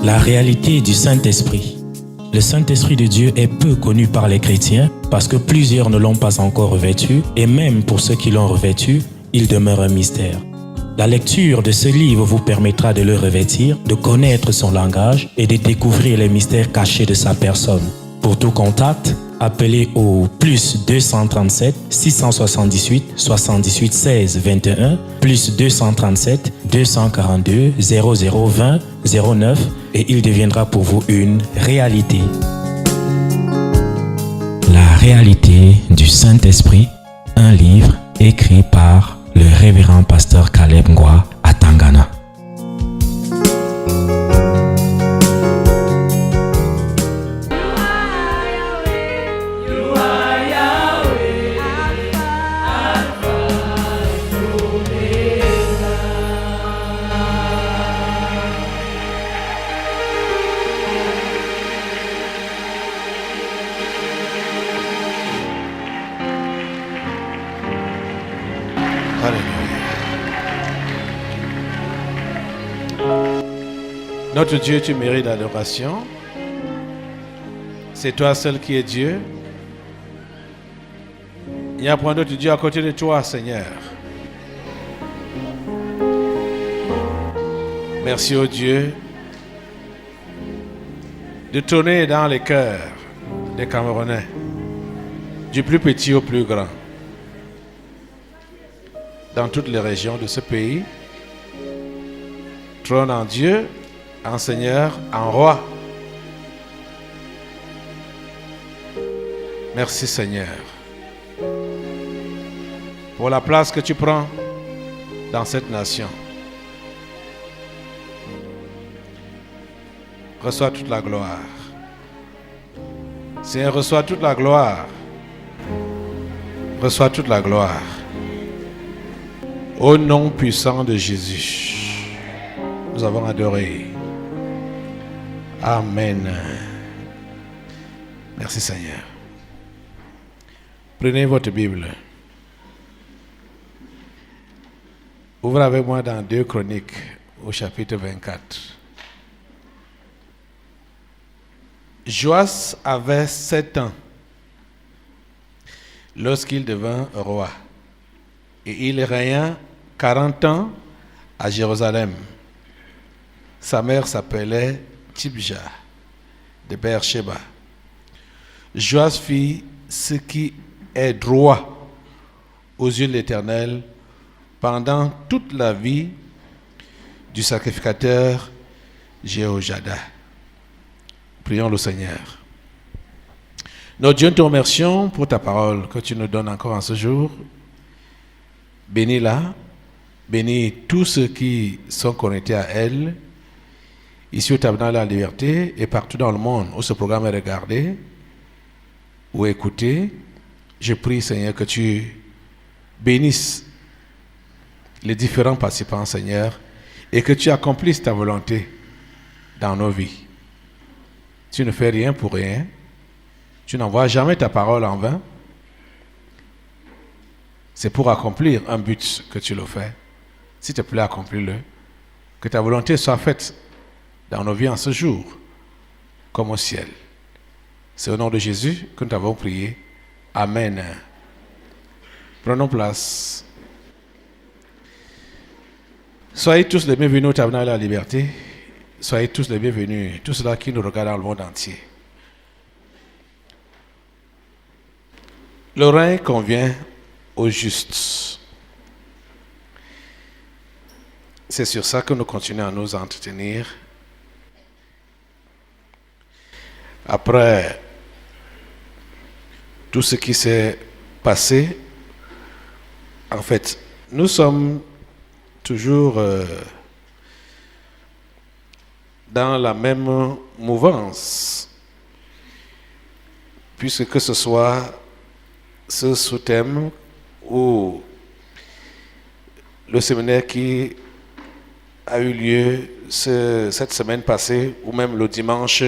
La réalité du Saint-Esprit. Le Saint-Esprit de Dieu est peu connu par les chrétiens parce que plusieurs ne l'ont pas encore revêtu et même pour ceux qui l'ont revêtu, il demeure un mystère. La lecture de ce livre vous permettra de le revêtir, de connaître son langage et de découvrir les mystères cachés de sa personne. Pour tout contact, appelez au plus 237 678 78 16 21 plus 237 242 0020 09 et il deviendra pour vous une réalité. La réalité du Saint-Esprit, un livre écrit par le révérend pasteur Caleb Ngwa à Tangana. Notre Dieu, tu mérites l'adoration. C'est toi seul qui es Dieu. Il n'y a point d'autre Dieu à côté de toi, Seigneur. Merci au Dieu de tourner dans les cœurs des Camerounais, du plus petit au plus grand, dans toutes les régions de ce pays. Trône en Dieu, en Seigneur, en Roi. Merci Seigneur pour la place que tu prends dans cette nation. Reçois toute la gloire. Seigneur, reçois toute la gloire. Reçois toute la gloire. Au nom puissant de Jésus, nous avons adoré. Amen. Merci Seigneur. Prenez votre Bible. Ouvrez avec moi dans 2 Chroniques au chapitre 24. Joas avait 7 ans lorsqu'il devint roi. Et il régna 40 ans à Jérusalem. Sa mère s'appelait Tibja de Beersheba. Joas fit ce qui est droit aux yeux de l'Éternel pendant toute la vie du sacrificateur Jéhojada. Prions le Seigneur. Notre Dieu, nous te remercions pour ta parole que tu nous donnes encore en ce jour. Bénis-la, bénis tous ceux qui sont connectés à elle, ici au Tabernacle de la Liberté et partout dans le monde où ce programme est regardé ou écouté. Je prie, Seigneur, que tu bénisses les différents participants, Seigneur, et que tu accomplisses ta volonté dans nos vies. Tu ne fais rien pour rien. Tu n'envoies jamais ta parole en vain. C'est pour accomplir un but que tu le fais. S'il te plaît, accomplis-le. Que ta volonté soit faite dans nos vies en ce jour, comme au ciel. C'est au nom de Jésus que nous t'avons prié. Amen. Prenons place. Soyez tous les bienvenus au Tabernacle de la Liberté. Soyez tous les bienvenus, tous ceux qui nous regardent dans le monde entier. Le règne convient aux justes. C'est sur ça que nous continuons à nous entretenir. Après tout ce qui s'est passé, en fait, nous sommes toujours dans la même mouvance, puisque que ce soit ce sous-thème ou le séminaire qui a eu lieu cette semaine passée ou même le dimanche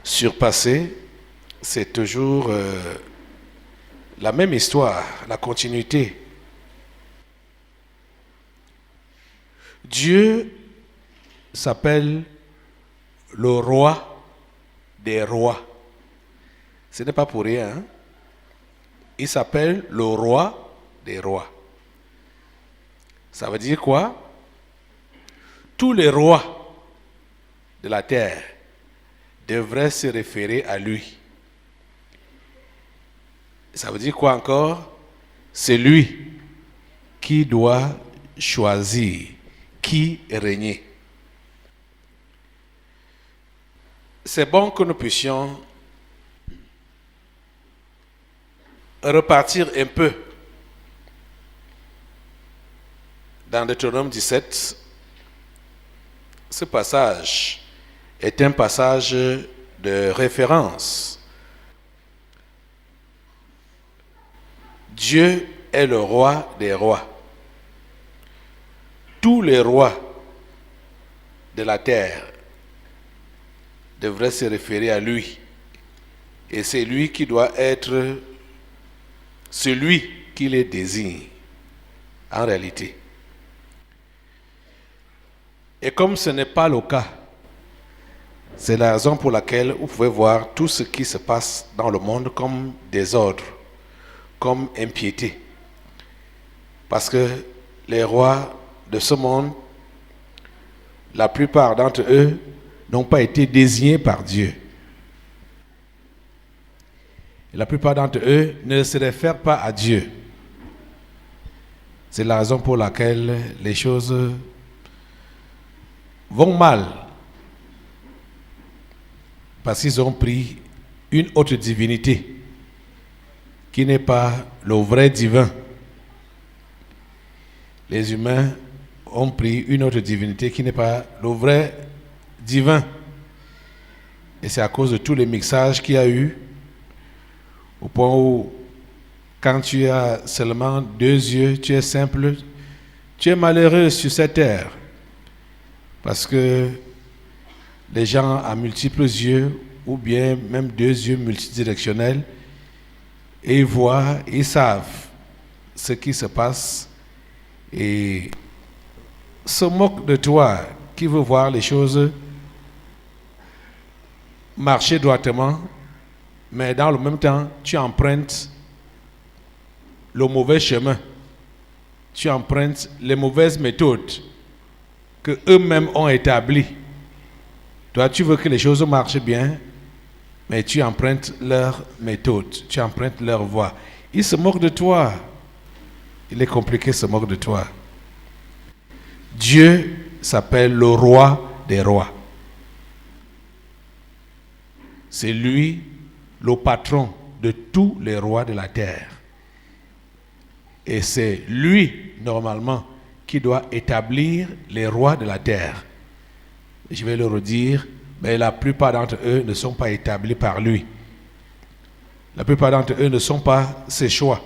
surpassé, c'est toujours la même histoire, la continuité. Dieu s'appelle le roi des rois. Ce n'est pas pour rien. Hein? Il s'appelle le roi des rois. Ça veut dire quoi? Tous les rois de la terre devraient se référer à lui. Ça veut dire quoi encore? C'est lui qui doit choisir qui régner. C'est bon que nous puissions repartir un peu dans Deutéronome 17. Ce passage est un passage de référence. Dieu est le roi des rois. Tous les rois de la terre devraient se référer à lui. Et c'est lui qui doit être celui qui les désigne en réalité. Et comme ce n'est pas le cas, c'est la raison pour laquelle vous pouvez voir tout ce qui se passe dans le monde comme désordre, comme impiété. Parce que les rois de ce monde, la plupart d'entre eux n'ont pas été désignés par Dieu. Et la plupart d'entre eux ne se réfèrent pas à Dieu. C'est la raison pour laquelle les choses vont mal. Parce qu'ils ont pris une autre divinité qui n'est pas le vrai divin. Les humains ont pris une autre divinité qui n'est pas le vrai divin. Et c'est à cause de tous les mixages qu'il y a eu, au point où, quand tu as seulement 2 yeux, tu es simple, tu es malheureux sur cette terre. Parce que les gens à multiples yeux, ou bien même 2 yeux multidirectionnels, et ils voient, ils savent ce qui se passe, et se moquent de toi, qui veut voir les choses marcher droitement, mais dans le même temps, tu empruntes le mauvais chemin. Tu empruntes les mauvaises méthodes que eux-mêmes ont établies. Toi, tu veux que les choses marchent bien, mais tu empruntes leur méthode, tu empruntes leur voie. Ils se moquent de toi. Il est compliqué, se moquent de toi. Dieu s'appelle le roi des rois. C'est lui le patron de tous les rois de la terre. Et c'est lui, normalement, qui doit établir les rois de la terre. Je vais le redire, mais la plupart d'entre eux ne sont pas établis par lui. La plupart d'entre eux ne sont pas ses choix.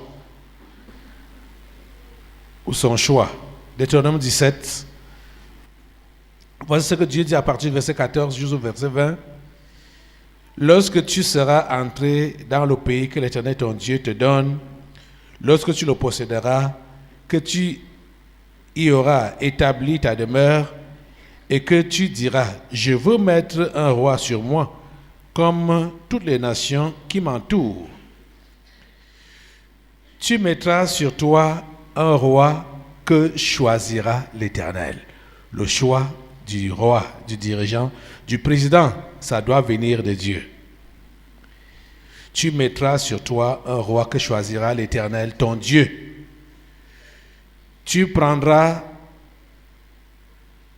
Ou son choix. Deutéronome 17. Voici ce que Dieu dit à partir du verset 14 jusqu'au verset 20. Lorsque tu seras entré dans le pays que l'Éternel ton Dieu te donne, lorsque tu le posséderas, que tu y auras établi ta demeure, et que tu diras, je veux mettre un roi sur moi, comme toutes les nations qui m'entourent. Tu mettras sur toi un roi que choisira l'Éternel. Le choix du roi, du dirigeant, du président, ça doit venir de Dieu. Tu mettras sur toi un roi que choisira l'Éternel, ton Dieu. Tu prendras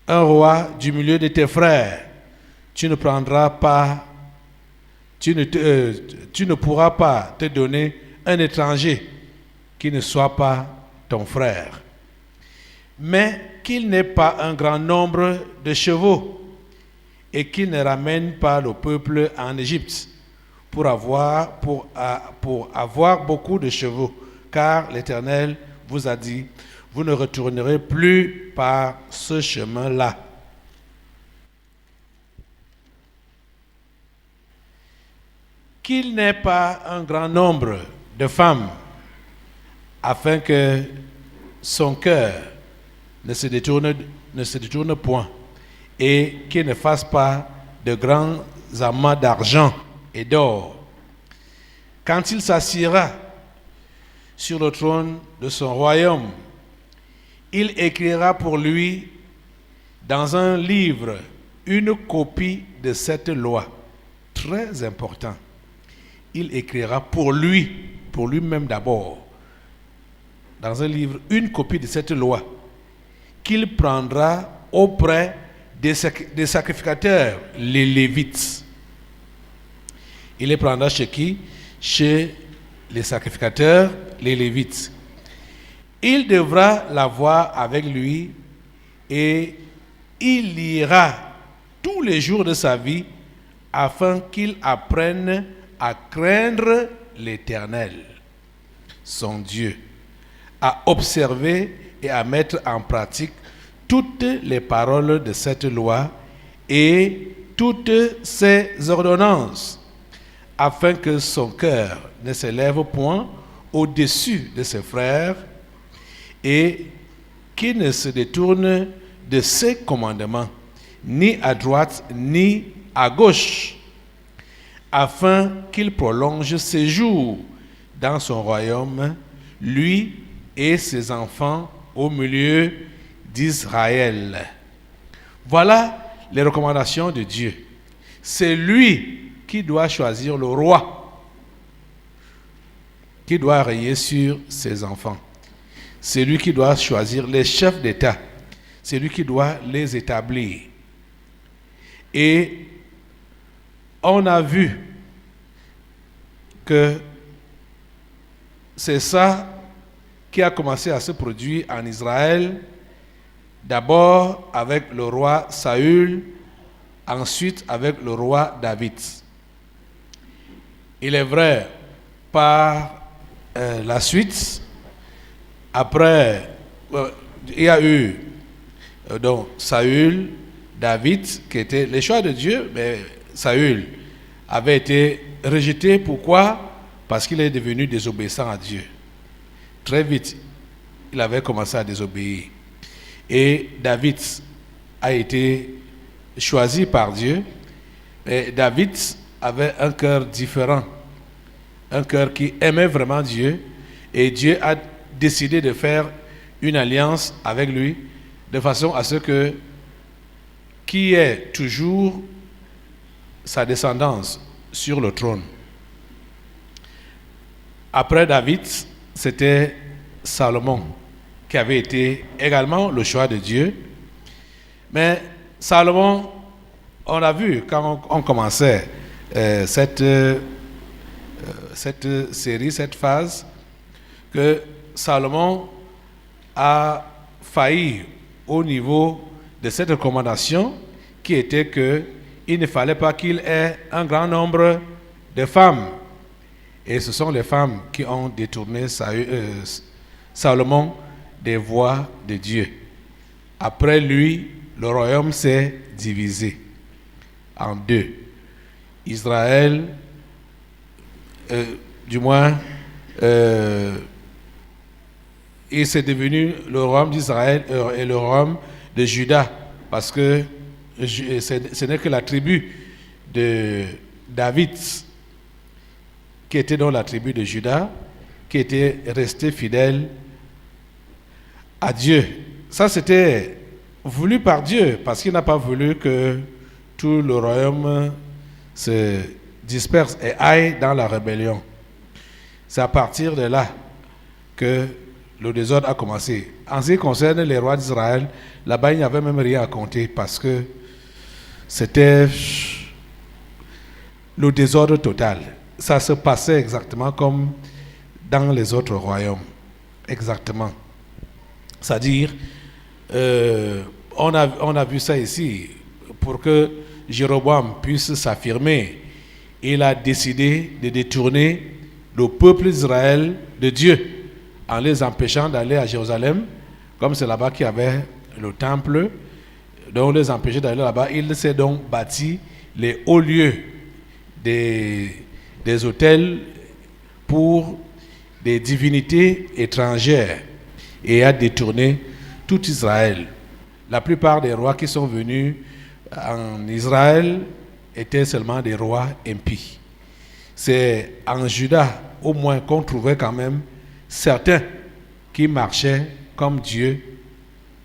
un roi du milieu de tes frères. Tu ne pourras pas te donner un étranger qui ne soit pas ton frère. Mais qu'il n'ait pas un grand nombre de chevaux et qu'il ne ramène pas le peuple en Égypte pour avoir beaucoup de chevaux, car l'Éternel vous a dit, vous ne retournerez plus par ce chemin-là. Qu'il n'ait pas un grand nombre de femmes, afin que son cœur ne se détourne point, et qu'il ne fasse pas de grands amas d'argent et d'or. Quand il s'assiera sur le trône de son royaume, il écrira pour lui dans un livre une copie de cette loi. Très important. Il écrira pour lui-même d'abord, dans un livre, une copie de cette loi qu'il prendra auprès des sacrificateurs, les Lévites. Il les prendra chez qui? Chez les sacrificateurs, les Lévites. Il devra l'avoir avec lui et il lira tous les jours de sa vie afin qu'il apprenne à craindre l'Éternel, son Dieu, à observer et à mettre en pratique toutes les paroles de cette loi et toutes ses ordonnances, afin que son cœur ne s'élève point au-dessus de ses frères et qu'il ne se détourne de ses commandements, ni à droite ni à gauche, afin qu'il prolonge ses jours dans son royaume, lui et ses enfants au milieu d'Israël. Voilà les recommandations de Dieu. C'est lui qui doit choisir le roi, qui doit régner sur ses enfants. C'est lui qui doit choisir les chefs d'État. C'est lui qui doit les établir. Et on a vu que c'est ça qui a commencé à se produire en Israël, d'abord avec le roi Saül, ensuite avec le roi David. Il est vrai, par la suite, après, il y a eu donc Saül, David, qui étaient les choix de Dieu, mais Saül avait été rejeté. Pourquoi? Parce qu'il est devenu désobéissant à Dieu. Très vite, il avait commencé à désobéir. Et David a été choisi par Dieu. Et David avait un cœur différent, un cœur qui aimait vraiment Dieu. Et Dieu a décidé de faire une alliance avec lui, de façon à ce que qui est toujours sa descendance sur le trône. Après David, c'était Salomon qui avait été également le choix de Dieu. Mais Salomon, on l'a vu quand on commençait cette série, cette phase, que Salomon a failli au niveau de cette recommandation qui était qu'il ne fallait pas qu'il ait un grand nombre de femmes. Et ce sont les femmes qui ont détourné Salomon des voies de Dieu. Après lui, le royaume s'est divisé en deux. Israël, et c'est devenu le royaume d'Israël et le royaume de Juda, parce que ce n'est que la tribu de David qui était dans la tribu de Juda, qui était restée fidèle à Dieu. Ça, c'était voulu par Dieu, parce qu'il n'a pas voulu que tout le royaume se disperse et aille dans la rébellion. C'est à partir de là que le désordre a commencé. En ce qui concerne les rois d'Israël, là-bas, il n'y avait même rien à compter, parce que c'était le désordre total. Ça se passait exactement comme dans les autres royaumes. Exactement. C'est-à-dire, on a vu ça ici. Pour que Jéroboam puisse s'affirmer, il a décidé de détourner le peuple d'Israël de Dieu en les empêchant d'aller à Jérusalem, comme c'est là-bas qu'il y avait le temple, donc les empêchait d'aller là-bas. Il s'est donc bâti les hauts lieux des hôtels pour des divinités étrangères et a détourné tout Israël. La plupart des rois qui sont venus en Israël étaient seulement des rois impies. C'est en Juda, au moins, qu'on trouvait quand même certains qui marchaient comme Dieu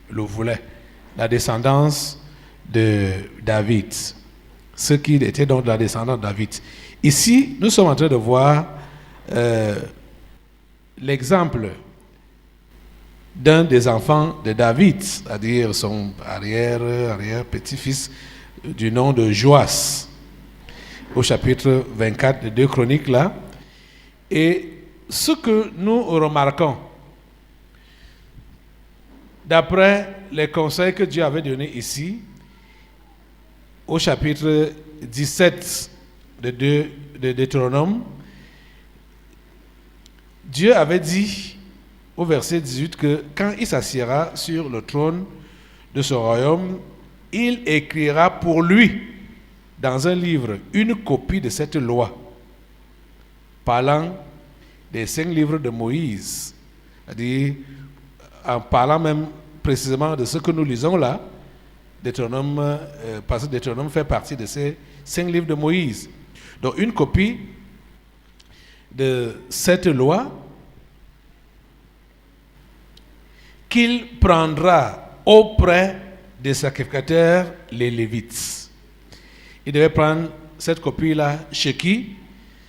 le voulait. La descendance de David. Ceux qui étaient donc la descendance de David. Ici, nous sommes en train de voir l'exemple d'un des enfants de David, c'est-à-dire son arrière-petit-fils du nom de Joas, au chapitre 24 de 2 Chroniques là. Et ce que nous remarquons, d'après les conseils que Dieu avait donnés ici, au chapitre 17 de Deutéronome, Dieu avait dit au verset 18 que quand il s'assiera sur le trône de son royaume, il écrira pour lui dans un livre une copie de cette loi, parlant des 5 livres de Moïse, c'est-à-dire en parlant même précisément de ce que nous lisons là, Deutéronome, parce que Deutéronome fait partie de ces 5 livres de Moïse. Donc une copie de cette loi qu'il prendra auprès des sacrificateurs, les Lévites. Il devait prendre cette copie-là chez qui?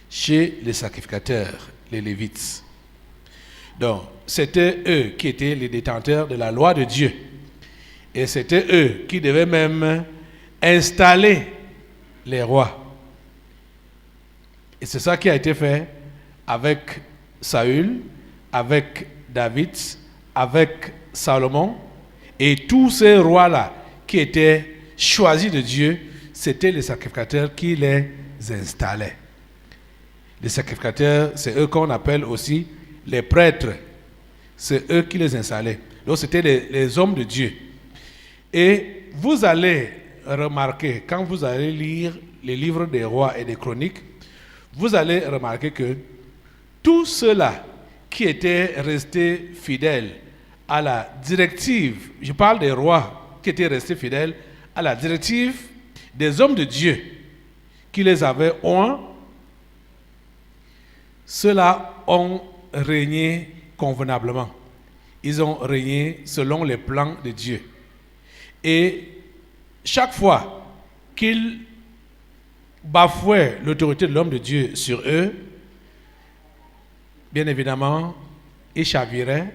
Chez les sacrificateurs, les Lévites. Donc, c'était eux qui étaient les détenteurs de la loi de Dieu. Et c'était eux qui devaient même installer les rois. Et c'est ça qui a été fait avec Saül, avec David, avec Salomon. Et tous ces rois-là qui étaient choisis de Dieu, c'était les sacrificateurs qui les installaient. Les sacrificateurs, c'est eux qu'on appelle aussi les prêtres. C'est eux qui les installaient. Donc c'était les hommes de Dieu. Et vous allez remarquer, quand vous allez lire les livres des rois et des chroniques, vous allez remarquer que tous ceux-là qui étaient restés fidèles à la directive, je parle des rois qui étaient restés fidèles à la directive des hommes de Dieu qui les avaient oints, ceux-là ont régné convenablement. Ils ont régné selon les plans de Dieu. Et chaque fois qu'ils bafouaient l'autorité de l'homme de Dieu sur eux, bien évidemment, ils chaviraient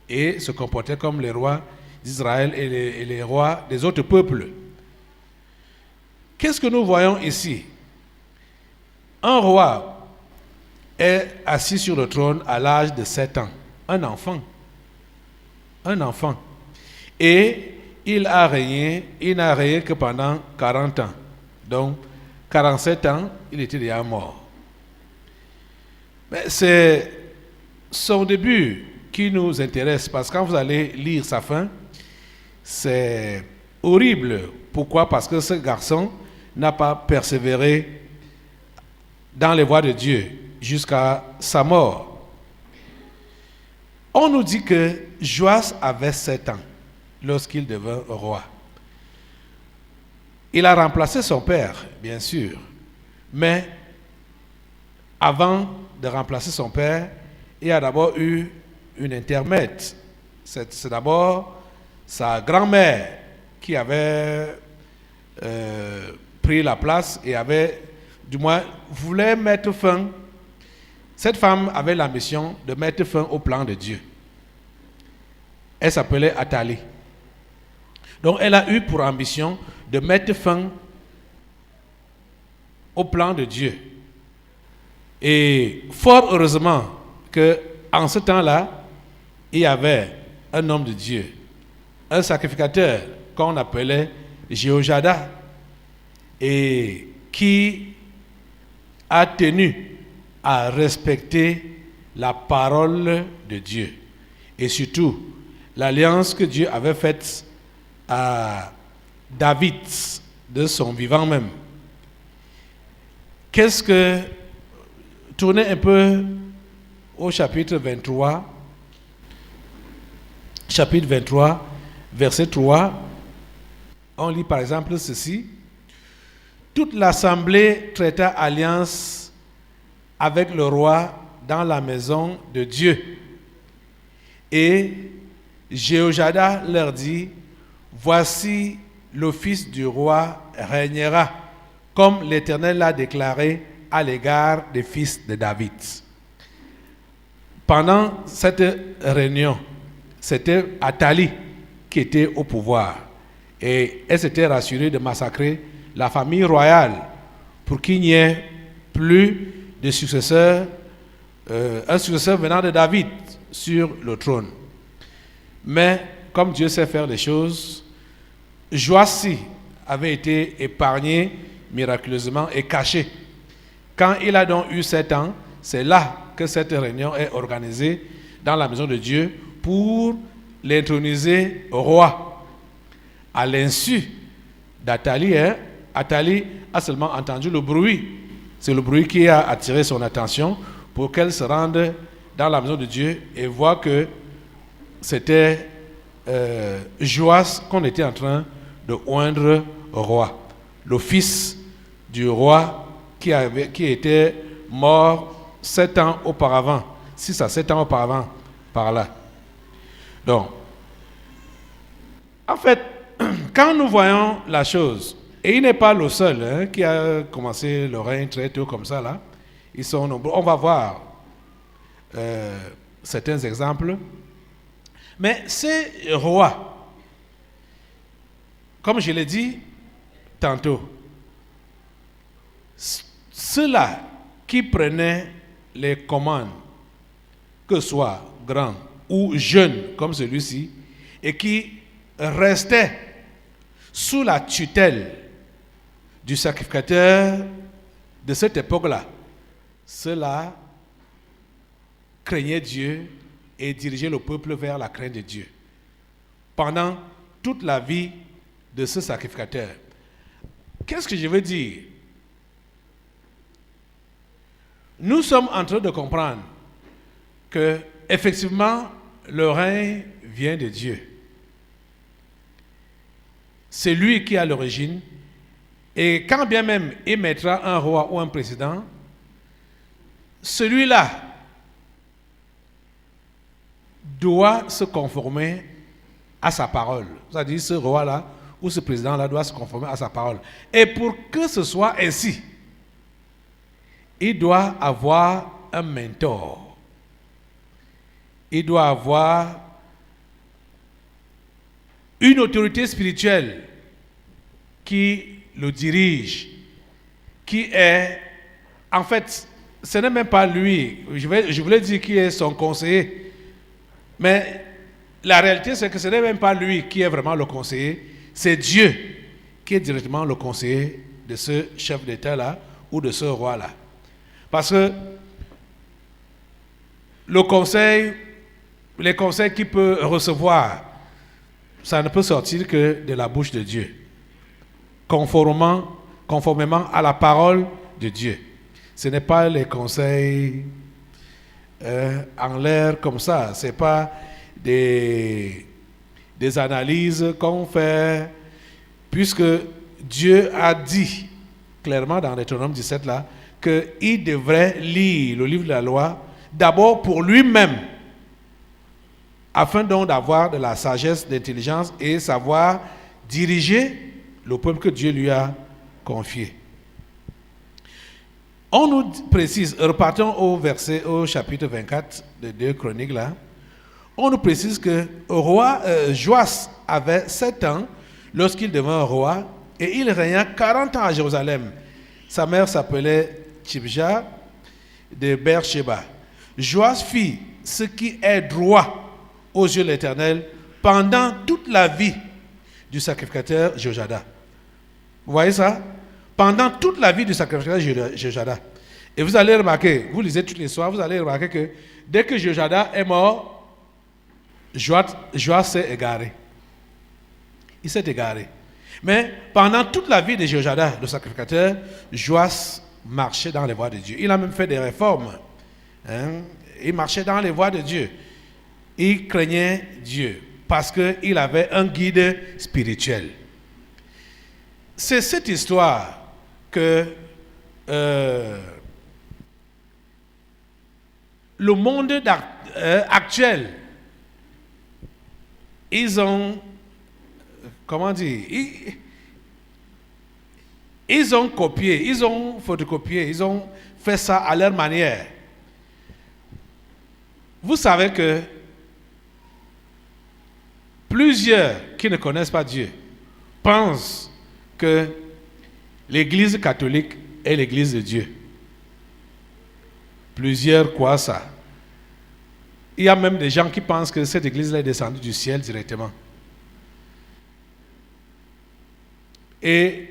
et se comportaient comme les rois d'Israël et les rois des autres peuples. Qu'est-ce que nous voyons ici? Un roi est assis sur le trône à l'âge de 7 ans. Un enfant. Un enfant. Et il n'a régné que pendant 40 ans. Donc, 47 ans, il était déjà mort. Mais c'est son début qui nous intéresse, parce que quand vous allez lire sa fin, c'est horrible. Pourquoi? Parce que ce garçon n'a pas persévéré dans les voies de Dieu jusqu'à sa mort. On nous dit que Joas avait 7 ans lorsqu'il devint roi. Il a remplacé son père, bien sûr, mais avant de remplacer son père, il y a d'abord eu une intermède. C'est d'abord sa grand-mère qui avait pris la place et avait, du moins, voulait mettre fin. Cette femme avait la mission de mettre fin au plan de Dieu. Elle s'appelait Athalie. Donc elle a eu pour ambition de mettre fin au plan de Dieu. Et fort heureusement qu'en ce temps-là, il y avait un homme de Dieu, un sacrificateur qu'on appelait Jéhojada, et qui a tenu à respecter la parole de Dieu. Et surtout, l'alliance que Dieu avait faite à David de son vivant même. Qu'est-ce que... Tournez un peu au chapitre 23. Chapitre 23, verset 3. On lit par exemple ceci. toute l'assemblée traita alliance avec le roi dans la maison de Dieu. Et Jéhojada leur dit, voici le fils du roi régnera, comme l'Éternel l'a déclaré à l'égard des fils de David. Pendant cette réunion, c'était Athalie qui était au pouvoir. Et elle s'était rassurée de massacrer la famille royale pour qu'il n'y ait plus de successeur, un successeur venant de David sur le trône. Mais comme Dieu sait faire les choses, Joassi avait été épargné miraculeusement et caché. Quand il a donc eu 7 ans, c'est là que cette réunion est organisée dans la maison de Dieu pour l'introniser au roi. À l'insu d'Athalie, Athalie a seulement entendu le bruit. C'est le bruit qui a attiré son attention pour qu'elle se rende dans la maison de Dieu et voit que c'était Joas qu'on était en train de oindre au roi. Le fils du roi qui était mort 7 ans auparavant, 6 à 7 ans auparavant, par là. Donc, en fait, quand nous voyons la chose, et il n'est pas le seul qui a commencé le règne très tôt comme ça, là, ils sont nombreux. On va voir certains exemples. Mais ces rois, comme je l'ai dit tantôt, ceux-là qui prenaient les commandes, que ce soit grands ou jeunes comme celui-ci, et qui restaient sous la tutelle du sacrificateur de cette époque-là, ceux-là craignaient Dieu et dirigeaient le peuple vers la crainte de Dieu pendant toute la vie de ce sacrificateur. Qu'est-ce que je veux dire? Nous sommes en train de comprendre que, effectivement, le règne vient de Dieu. C'est lui qui a l'origine. Et quand bien même il mettra un roi ou un président, celui-là doit se conformer à sa parole. C'est-à-dire ce roi-là ou ce président-là doit se conformer à sa parole. Et pour que ce soit ainsi, il doit avoir un mentor. Il doit avoir une autorité spirituelle qui le dirige, qui est, en fait, ce n'est même pas lui, je voulais dire qui est son conseiller, mais la réalité c'est que ce n'est même pas lui qui est vraiment le conseiller, c'est Dieu qui est directement le conseiller de ce chef d'État-là ou de ce roi-là. Parce que les conseils qu'il peut recevoir, ça ne peut sortir que de la bouche de Dieu, conformément à la parole de Dieu. Ce n'est pas les conseils en l'air comme ça, ce n'est pas des analyses qu'on fait, puisque Dieu a dit clairement dans Deutéronome 17 là, qu'il devrait lire le livre de la loi d'abord pour lui-même, afin donc d'avoir de la sagesse, de l'intelligence et savoir diriger le peuple que Dieu lui a confié. On nous précise, repartons au chapitre 24 de 2 Chroniques là, on nous précise que le roi Joas avait 7 ans lorsqu'il devint roi et il régna 40 ans à Jérusalem. Sa mère s'appelait Tibja de Beersheba. Joas fit ce qui est droit aux yeux de l'Éternel pendant toute la vie du sacrificateur Jéhojada. Vous voyez ça? Pendant toute la vie du sacrificateur Jéhojada. Et vous allez remarquer, vous lisez toutes les soirs, vous allez remarquer que dès que Jéhojada est mort, Joas s'est égaré. Il s'est égaré. Mais pendant toute la vie de Jéhojada, le sacrificateur, Joas marchait dans les voies de Dieu. Il a même fait des réformes. Il marchait dans les voies de Dieu. Il craignait Dieu parce qu'il avait un guide spirituel. C'est cette histoire que le monde actuel, ils ont, comment dire, ils ont copié, ils ont photocopié, ils ont fait ça à leur manière. Vous savez que plusieurs qui ne connaissent pas Dieu pensent que l'Église catholique est l'Église de Dieu. Plusieurs croient ça. Il y a même des gens qui pensent que cette Église-là est descendue du ciel directement. Et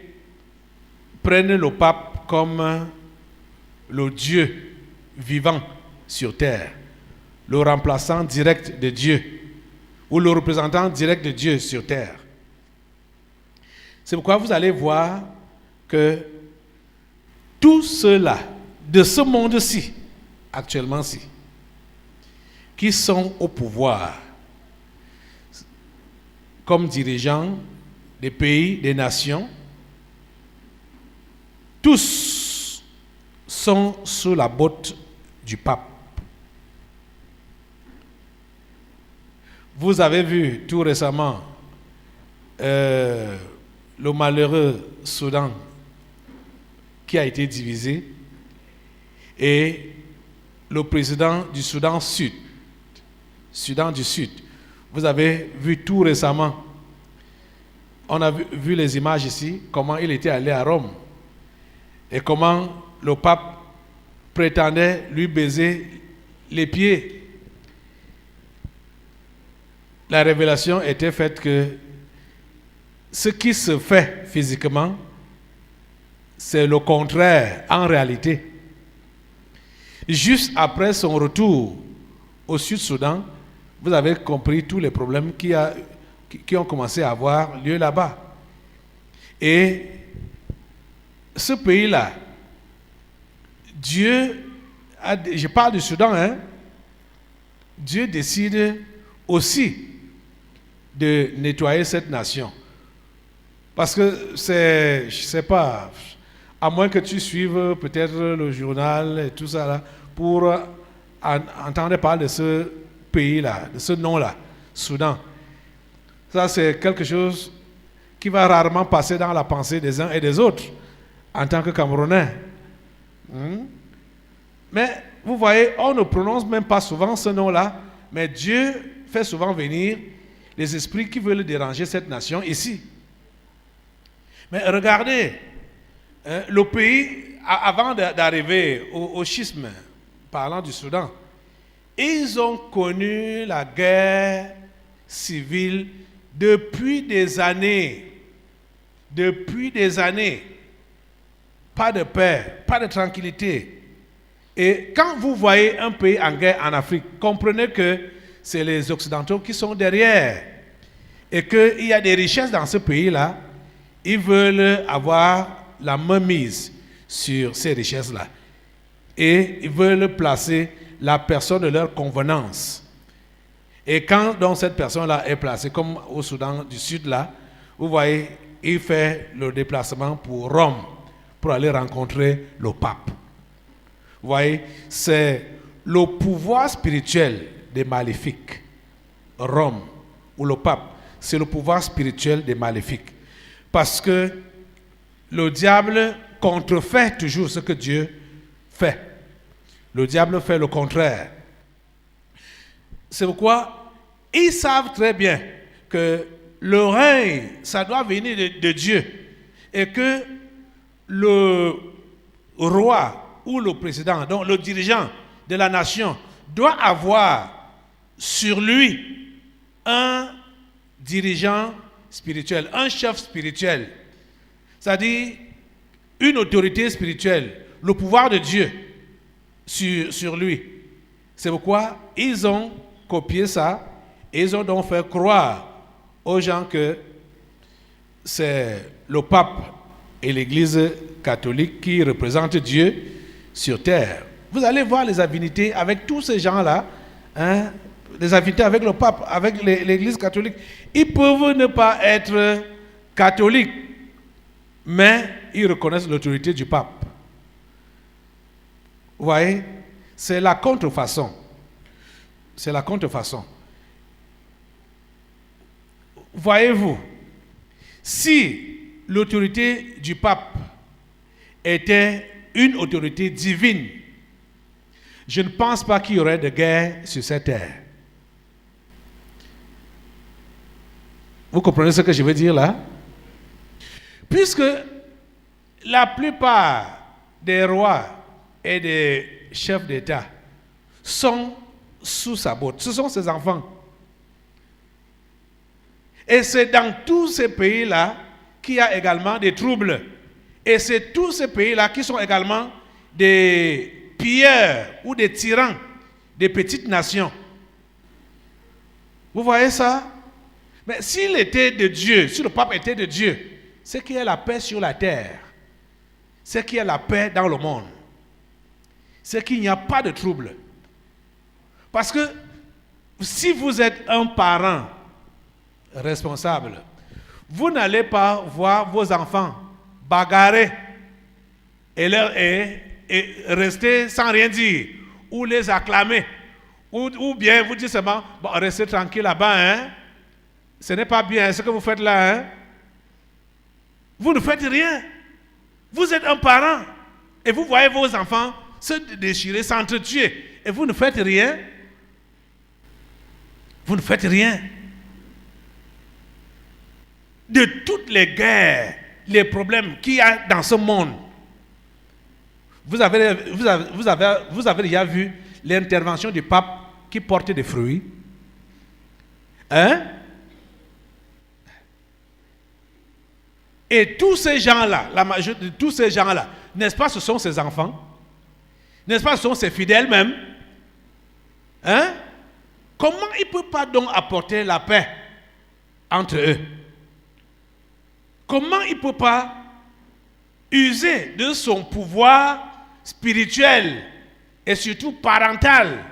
prennent le pape comme le Dieu vivant sur terre, le remplaçant direct de Dieu, ou le représentant direct de Dieu sur terre. C'est pourquoi vous allez voir que tous ceux-là, de ce monde-ci, actuellement-ci, qui sont au pouvoir, comme dirigeants des pays, des nations, tous sont sous la botte du pape. Vous avez vu tout récemment le malheureux Soudan qui a été divisé et le président du Soudan du Sud, vous avez vu tout récemment, on a vu les images ici, comment il était allé à Rome et comment le pape prétendait lui baiser les pieds. La révélation était faite que ce qui se fait physiquement, c'est le contraire en réalité. Juste après son retour au Sud-Soudan, vous avez compris tous les problèmes qui ont commencé à avoir lieu là-bas. Et ce pays-là, je parle du Soudan, Dieu décide aussi de nettoyer cette nation. Parce que je ne sais pas, à moins que tu suives peut-être le journal et tout ça là, pour entendre parler de ce pays-là, de ce nom-là, Soudan. Ça, c'est quelque chose qui va rarement passer dans la pensée des uns et des autres, en tant que Camerounais. Mais vous voyez, on ne prononce même pas souvent ce nom-là, mais Dieu fait souvent venir les esprits qui veulent déranger cette nation ici. Mais regardez, le pays, avant d'arriver au schisme, parlant du Soudan, ils ont connu la guerre civile depuis des années. Depuis des années. Pas de paix, pas de tranquillité. Et quand vous voyez un pays en guerre en Afrique, comprenez que c'est les Occidentaux qui sont derrière. Et qu'il y a des richesses dans ce pays-là. Ils veulent avoir la main mise sur ces richesses-là. Et ils veulent placer la personne de leur convenance. Et quand donc cette personne-là est placée, comme au Soudan du Sud, là, vous voyez, il fait le déplacement pour Rome, pour aller rencontrer le pape. Vous voyez, c'est le pouvoir spirituel des maléfiques. Rome, ou le pape, c'est le pouvoir spirituel des maléfiques. Parce que le diable contrefait toujours ce que Dieu fait. Le diable fait le contraire. C'est pourquoi ils savent très bien que le règne, ça doit venir de Dieu. Et que le roi ou le président, donc le dirigeant de la nation, doit avoir sur lui un dirigeant spirituel, un chef spirituel. C'est-à-dire une autorité spirituelle, le pouvoir de Dieu sur lui. C'est pourquoi ils ont copié ça et ils ont donc fait croire aux gens que c'est le pape et l'Église catholique qui représentent Dieu sur terre. Vous allez voir les affinités avec tous ces gens-là, les affinités avec le pape, avec l'Église catholique. Ils peuvent ne pas être catholiques, mais ils reconnaissent l'autorité du pape. Vous voyez, c'est la contrefaçon. C'est la contrefaçon. Voyez-vous, si l'autorité du pape était une autorité divine, je ne pense pas qu'il y aurait de guerre sur cette terre. Vous comprenez ce que je veux dire là? Puisque la plupart des rois et des chefs d'État sont sous sa botte, ce sont ses enfants. Et c'est dans tous ces pays-là qu'il y a également des troubles. Et c'est tous ces pays-là qui sont également des pilleurs ou des tyrans des petites nations. Vous voyez ça? Mais s'il était de Dieu, si le pape était de Dieu, c'est qu'il y a la paix sur la terre. C'est qu'il y a la paix dans le monde. C'est qu'il n'y a pas de trouble. Parce que si vous êtes un parent responsable, vous n'allez pas voir vos enfants bagarrer et rester sans rien dire, ou les acclamer, ou bien vous dites seulement, bon, restez tranquille là-bas, hein? Ce n'est pas bien ce que vous faites là, hein? Vous ne faites rien. Vous êtes un parent et vous voyez vos enfants se déchirer, s'entretuer, et vous ne faites rien. Vous ne faites rien. De toutes les guerres, les problèmes qu'il y a dans ce monde, vous avez déjà vu l'intervention du pape qui portait des fruits? Hein? Et tous ces gens-là, la majorité de tous ces gens-là, n'est-ce pas, ce sont ses enfants? N'est-ce pas, ce sont ses fidèles même? Hein? Comment il ne peut pas donc apporter la paix entre eux? Comment il ne peut pas user de son pouvoir spirituel et surtout parental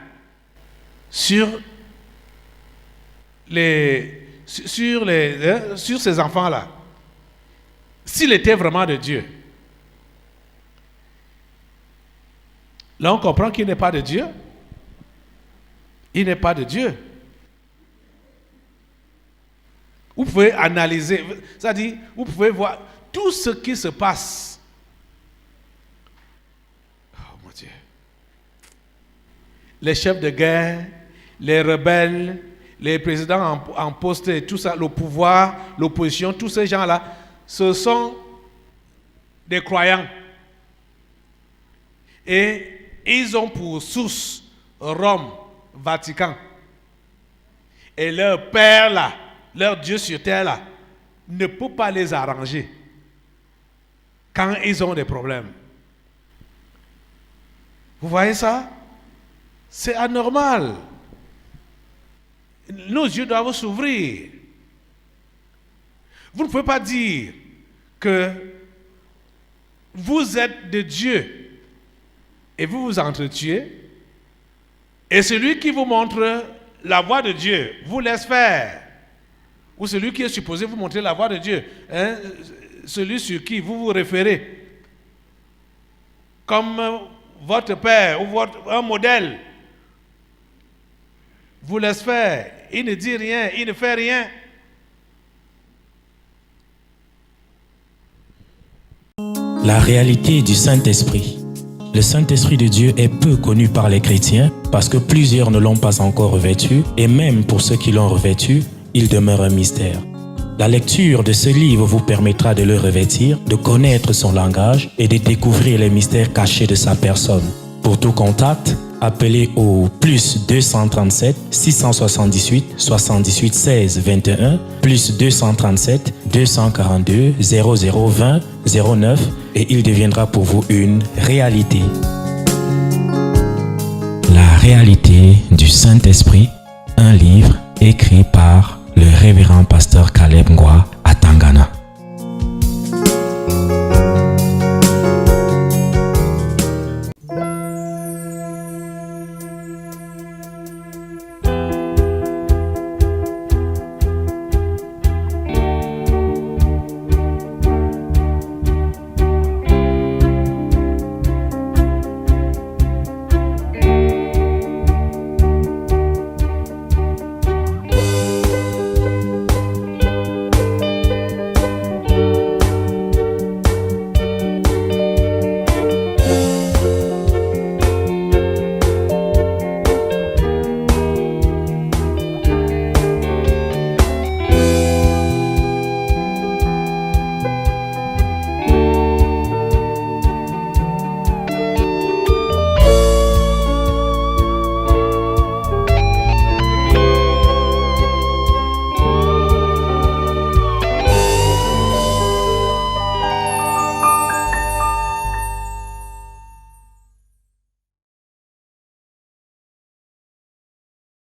sur ces enfants-là, s'il était vraiment de Dieu? Là, on comprend qu'il n'est pas de Dieu. Il n'est pas de Dieu. Vous pouvez analyser, c'est-à-dire, vous pouvez voir tout ce qui se passe. Oh mon Dieu. Les chefs de guerre, les rebelles, les présidents en poste, et tout ça, le pouvoir, l'opposition, tous ces gens-là, ce sont des croyants. Et ils ont pour source Rome, Vatican. Et leur père là, leur Dieu sur terre là, ne peut pas les arranger quand ils ont des problèmes. Vous voyez ça? C'est anormal. Nos yeux doivent s'ouvrir. Vous ne pouvez pas dire que vous êtes de Dieu et vous vous entretuez, et celui qui vous montre la voie de Dieu vous laisse faire, ou celui qui est supposé vous montrer la voie de Dieu, hein, celui sur qui vous vous référez comme votre père ou un modèle, vous laisse faire, il ne dit rien, il ne fait rien. La réalité du Saint-Esprit. Le Saint-Esprit de Dieu est peu connu par les chrétiens parce que plusieurs ne l'ont pas encore revêtu, et même pour ceux qui l'ont revêtu, il demeure un mystère. La lecture de ce livre vous permettra de le revêtir, de connaître son langage et de découvrir les mystères cachés de sa personne. Pour tout contact, appelez au plus 237 678 78 16 21, plus 237 242 0020 09, et il deviendra pour vous une réalité. La réalité du Saint-Esprit, un livre écrit par le révérend pasteur Caleb Ngwa à Tangana.